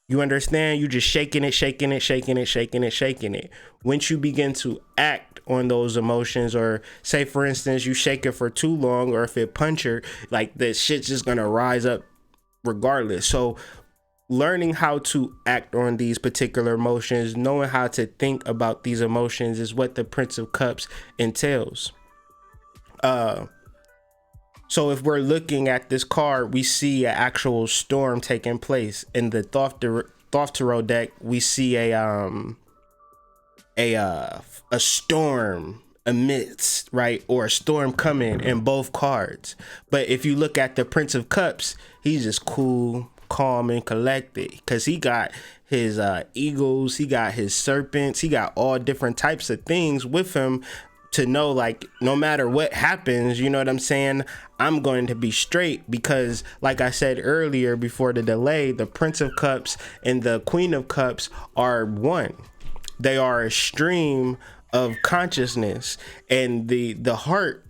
A: You understand? You just shaking it. Once you begin to act on those emotions, or say, for instance, you shake it for too long, or if it puncture, like, the shit's just gonna rise up regardless. So learning how to act on these particular emotions, knowing how to think about these emotions, is what the Prince of Cups entails. So if we're looking at this card, we see an actual storm taking place. In the Thoth Tarot deck, we see a storm, amidst, right? Or a storm coming in both cards. But if you look at the Prince of Cups, he's just cool, calm, and collected, because he got his eagles, he got his serpents, he got all different types of things with him to know, like, no matter what happens, you know what I'm saying, I'm going to be straight, because like I said earlier before the delay, the Prince of Cups and the Queen of Cups are one. They are a stream of consciousness, and the heart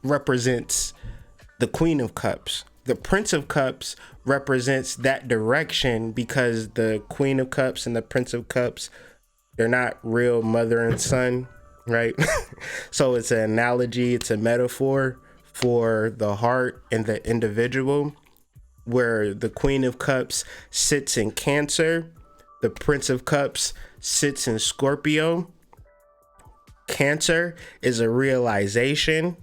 A: represents the Queen of Cups. The Prince of Cups represents that direction, because the Queen of Cups and the Prince of Cups, they're not real mother and son, right? So it's an analogy, it's a metaphor for the heart and the individual, where the Queen of Cups sits in Cancer, the Prince of Cups sits in Scorpio. Cancer is a realization.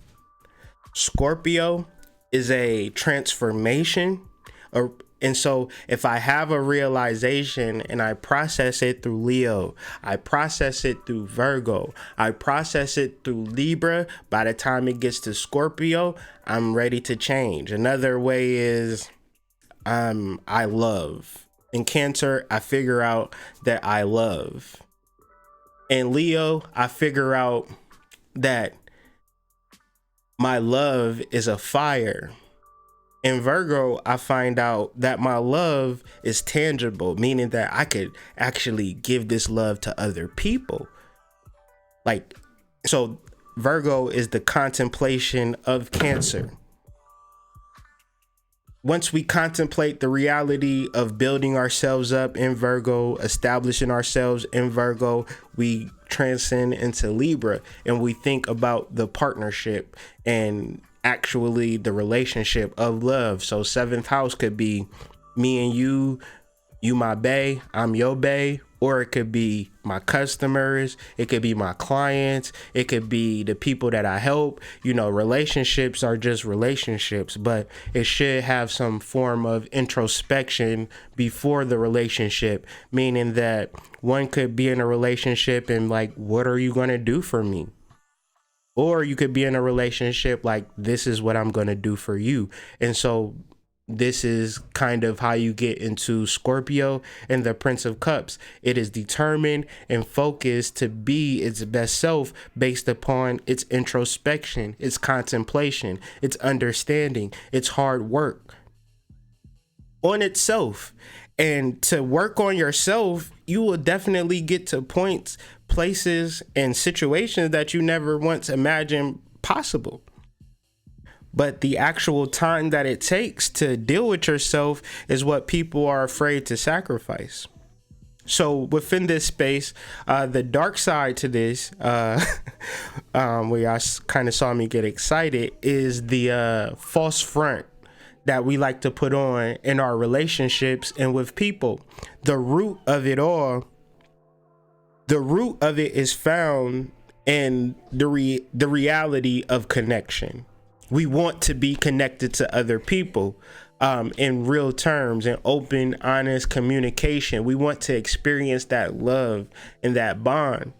A: Scorpio is a transformation. And so if I have a realization and I process it through Leo, I process it through Virgo, I process it through Libra, by the time it gets to Scorpio, I'm ready to change. Another way is I love. In Cancer, I figure out that I love. In Leo, I figure out that my love is a fire. In Virgo, I find out that my love is tangible, meaning that I could actually give this love to other people. Like, so Virgo is the contemplation of Cancer. Once we contemplate the reality of building ourselves up in Virgo, establishing ourselves in Virgo, we transcend into Libra, and we think about the partnership and actually the relationship of love. So 7th house could be me and you my bae, I'm your bae, or it could be my customers, it could be my clients, it could be the people that I help. You know, relationships are just relationships, but it should have some form of introspection before the relationship, meaning that one could be in a relationship and like, what are you going to do for me? Or you could be in a relationship like, this is what I'm going to do for you. And so this is kind of how you get into Scorpio and the Prince of Cups. It is determined and focused to be its best self based upon its introspection, its contemplation, its understanding, its hard work on itself. And to work on yourself, you will definitely get to points, places, and situations that you never once imagined possible. But the actual time that it takes to deal with yourself is what people are afraid to sacrifice. So within this space, the dark side to this, where y'all kind of saw me get excited, is the false front that we like to put on in our relationships and with people. The root of it all, is found in the reality of connection. We want to be connected to other people in real terms, in open, honest communication. We want to experience that love and that bond.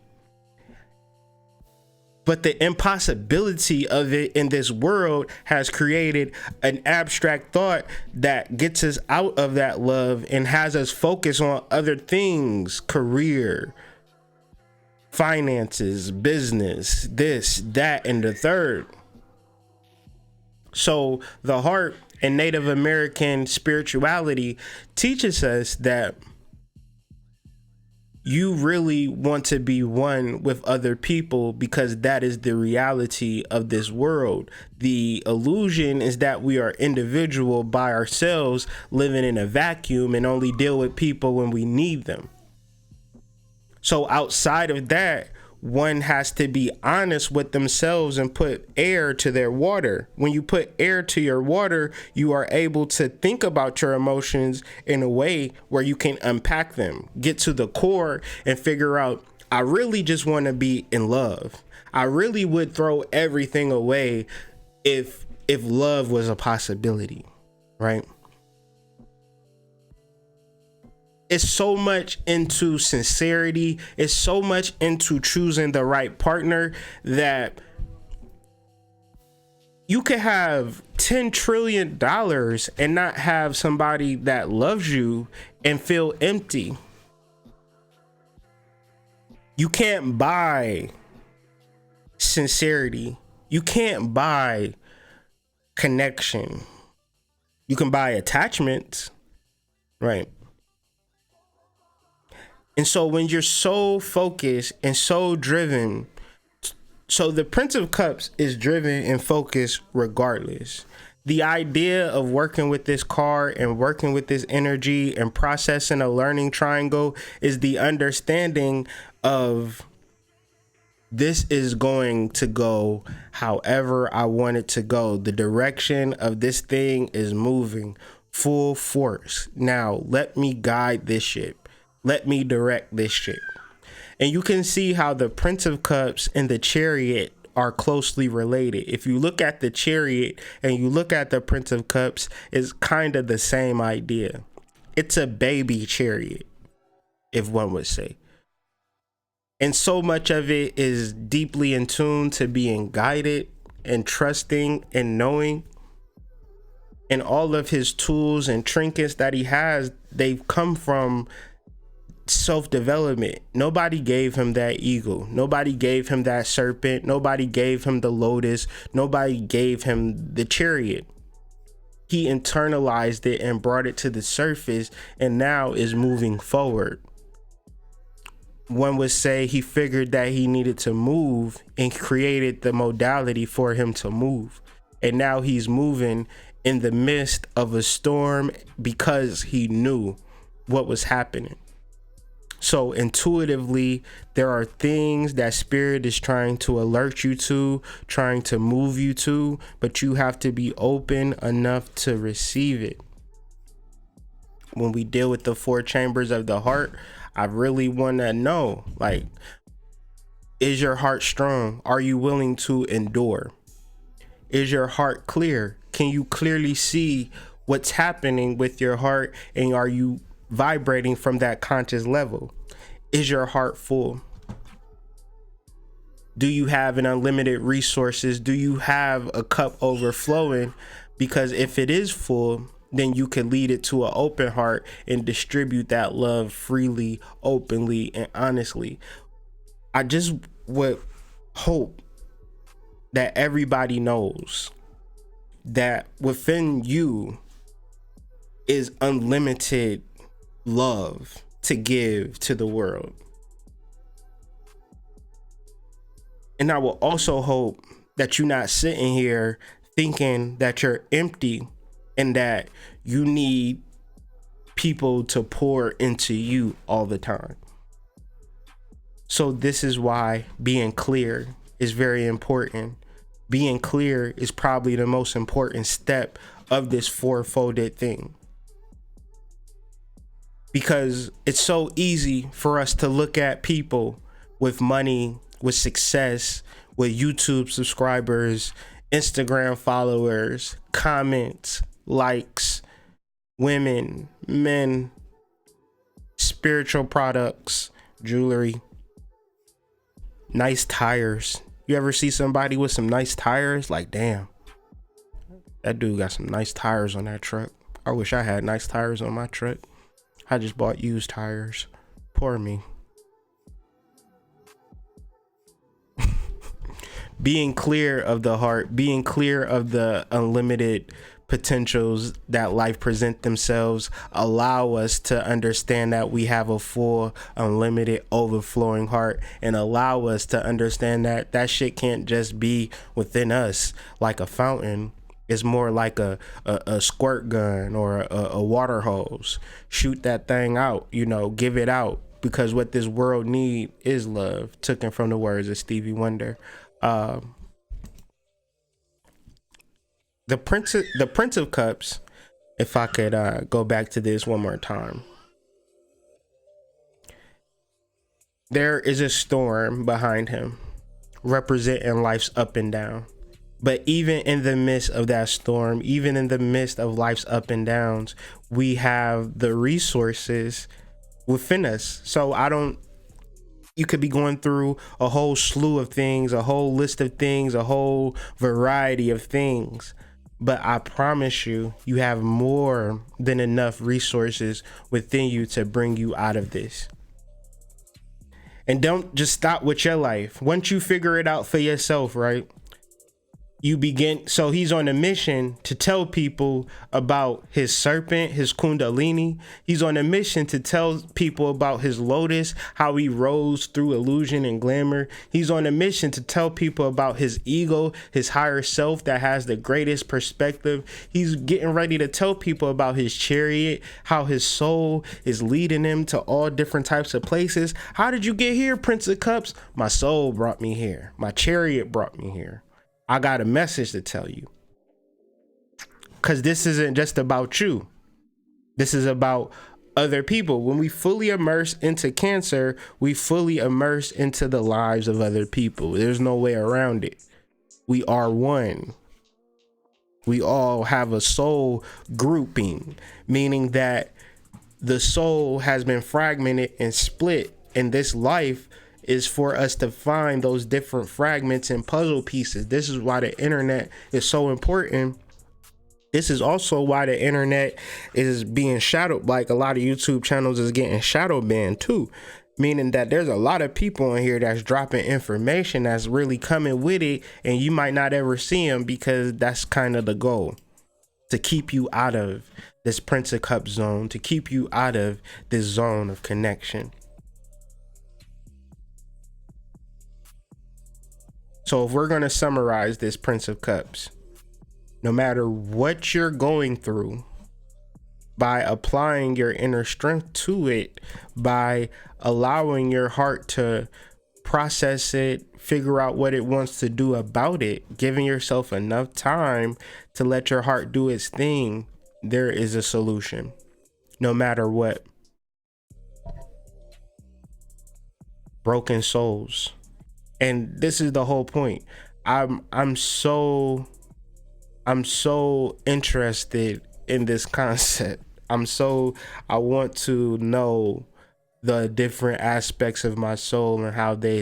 A: But the impossibility of it in this world has created an abstract thought that gets us out of that love and has us focus on other things, career, finances, business, this, that, and the third. So the heart and Native American spirituality teaches us that you really want to be one with other people, because that is the reality of this world. The illusion is that we are individual by ourselves, living in a vacuum, and only deal with people when we need them. So outside of that, one has to be honest with themselves and put air to their water. When you put air to your water, you are able to think about your emotions in a way where you can unpack them, get to the core, and figure out, I really just want to be in love. I really would throw everything away if love was a possibility, right? It's so much into sincerity. It's so much into choosing the right partner that you could have $10 trillion and not have somebody that loves you and feel empty. You can't buy sincerity. You can't buy connection. You can buy attachments, right? And so when you're so focused and so driven, so the Prince of Cups is driven and focused regardless. The idea of working with this card and working with this energy and processing a learning triangle is the understanding of this is going to go however I want it to go. The direction of this thing is moving full force. Now, let me guide this ship. Let me direct this ship. And you can see how the Prince of Cups and the Chariot are closely related. If you look at the Chariot and you look at the Prince of Cups, it's kind of the same idea. It's a baby chariot, if one would say. And so much of it is deeply in tune to being guided and trusting and knowing. And all of his tools and trinkets that he has, they've come from self-development. Nobody gave him that eagle. Nobody gave him that serpent. Nobody gave him the lotus. Nobody gave him the chariot. He internalized it and brought it to the surface and now is moving forward. One would say he figured that he needed to move and created the modality for him to move. And now he's moving in the midst of a storm because he knew what was happening. So intuitively, there are things that spirit is trying to alert you to, trying to move you to, but you have to be open enough to receive it. When we deal with the 4 chambers of the heart, I really want to know, like, is your heart strong? Are you willing to endure? Is your heart clear? Can you clearly see what's happening with your heart? And are you vibrating from that conscious level? Is your heart full? Do you have an unlimited resources? Do you have a cup overflowing? Because if it is full, then you can lead it to an open heart and distribute that love freely, openly, and honestly. I just would hope that everybody knows that within you is unlimited love to give to the world. And I will also hope that you're not sitting here thinking that you're empty and that you need people to pour into you all the time. So this is why being clear is very important. Being clear is probably the most important step of this 4-folded thing. Because it's so easy for us to look at people with money, with success, with YouTube subscribers, Instagram followers, comments, likes, women, men, spiritual products, jewelry, nice tires. You ever see somebody with some nice tires? Like, damn, that dude got some nice tires on that truck. I wish I had nice tires on my truck. I just bought used tires. Poor me. Being clear of the heart, being clear of the unlimited potentials that life present themselves, allow us to understand that we have a full, unlimited, overflowing heart, and allow us to understand that that shit can't just be within us like a fountain. It's more like a squirt gun or a water hose. Shoot that thing out, you know, give it out, because what this world need is love, taken from the words of Stevie Wonder. The Prince of Cups, if I could go back to this one more time. There is a storm behind him, representing life's up and down. But even in the midst of that storm, even in the midst of life's up and downs, we have the resources within us. So you could be going through a whole slew of things, a whole list of things, a whole variety of things. But I promise you, you have more than enough resources within you to bring you out of this. And don't just stop with your life. Once you figure it out for yourself, right? You begin, so he's on a mission to tell people about his serpent, his kundalini. He's on a mission to tell people about his lotus, how he rose through illusion and glamour. He's on a mission to tell people about his ego, his higher self that has the greatest perspective. He's getting ready to tell people about his chariot, how his soul is leading him to all different types of places. How did you get here, Prince of Cups? My soul brought me here. My chariot brought me here. I got a message to tell you, because this isn't just about you. This is about other people. When we fully immerse into Cancer, we fully immerse into the lives of other people. There's no way around it. We are one. We all have a soul grouping, meaning that the soul has been fragmented and split, and this life is for us to find those different fragments and puzzle pieces. This is why the internet is so important. This is also why the internet is being shadowed. Like a lot of YouTube channels is getting shadow banned too, meaning that there's a lot of people in here that's dropping information that's really coming with it, and you might not ever see them, because that's kind of the goal, to keep you out of this Prince of Cups zone, to keep you out of this zone of connection. So if we're going to summarize this Prince of Cups, no matter what you're going through, by applying your inner strength to it, by allowing your heart to process it, figure out what it wants to do about it, giving yourself enough time to let your heart do its thing, there is a solution, no matter what. Broken souls. And this is the whole point. I'm so interested in this concept. I want to know the different aspects of my soul and how they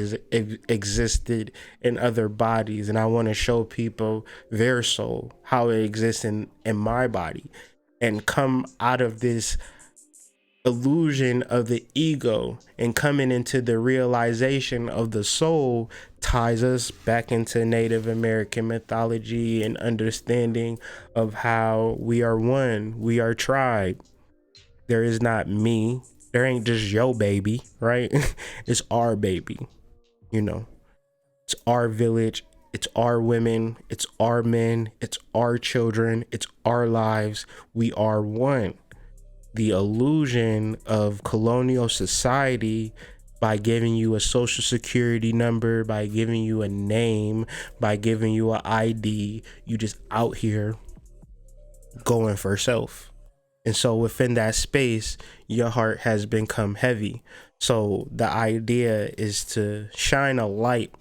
A: existed in other bodies. And I want to show people their soul, how it exists in my body, and come out of this illusion of the ego and coming into the realization of the soul ties us back into Native American mythology and understanding of how we are one, we are tribe. There is not me, there ain't just your baby, right? It's our baby, you know, it's our village, it's our women, it's our men, it's our children, it's our lives. We are one. The illusion of colonial society, by giving you a social security number, by giving you a name, by giving you an ID, you just out here going for self. And so within that space, your heart has become heavy. So the idea is to shine a light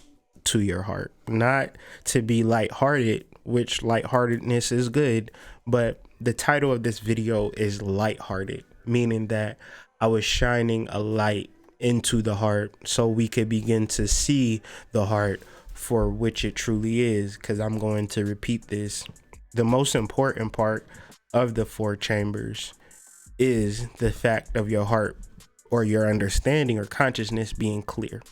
A: to your heart, not to be lighthearted, which lightheartedness is good, but the title of this video is lighthearted, meaning that I was shining a light into the heart so we could begin to see the heart for which it truly is. Because I'm going to repeat this. The most important part of the 4 chambers is the fact of your heart, or your understanding or consciousness, being clear.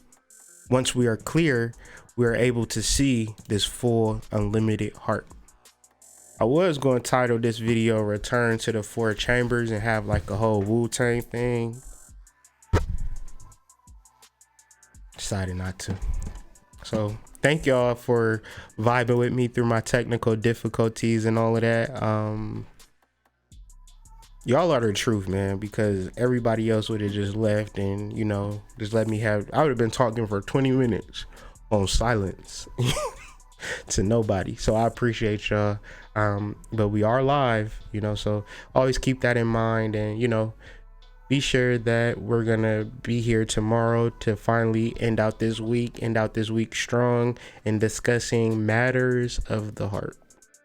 A: Once we are clear, we are able to see this full unlimited heart. I was going to title this video Return to the 4 Chambers and have like a whole Wu-Tang thing. Decided not to. So thank y'all for vibing with me through my technical difficulties and all of that. Y'all are the truth, man, because everybody else would have just left and, you know, just let me have, I would have been talking for 20 minutes on silence to nobody. So I appreciate y'all. But we are live, you know, so always keep that in mind. And, you know, be sure that we're gonna be here tomorrow to finally end out this week strong and discussing matters of the heart.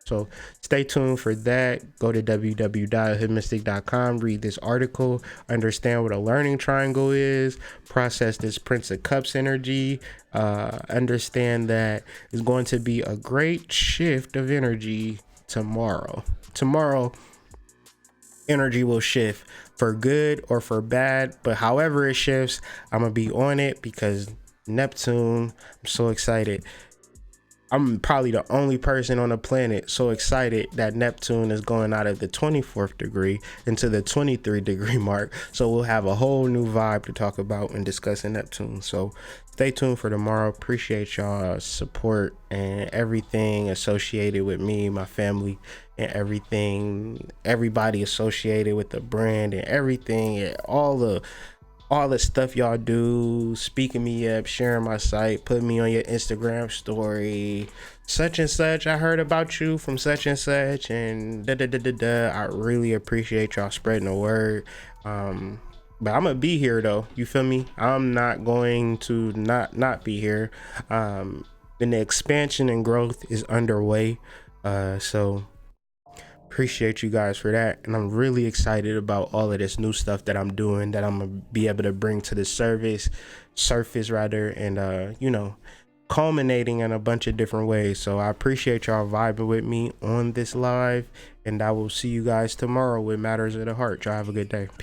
A: So stay tuned for that. Go to www.hoodmystic.com, read this article, understand what a learning triangle is, process this Prince of Cups energy, understand that it's going to be a great shift of energy tomorrow. Tomorrow, energy will shift for good or for bad, but however it shifts, I'm gonna be on it because Neptune, I'm so excited. I'm probably the only person on the planet so excited that Neptune is going out of the 24th degree into the 23-degree mark. So we'll have a whole new vibe to talk about when discussing Neptune. So stay tuned for tomorrow. Appreciate y'all support and everything associated with me, my family, and everybody associated with the brand and everything, and all the stuff y'all do, speaking me up, sharing my site, putting me on your Instagram story, such and such, I heard about you from such and such, and da da da da da. I really appreciate y'all spreading the word. But I'm gonna be here though, you feel me? I'm not going to not be here. And the expansion and growth is underway. So appreciate you guys for that, and I'm really excited about all of this new stuff that I'm doing, that I'm gonna be able to bring to the surface rather, and culminating in a bunch of different ways. So I appreciate y'all vibing with me on this live, and I will see you guys tomorrow with Matters of the Heart. Y'all have a good day. Peace.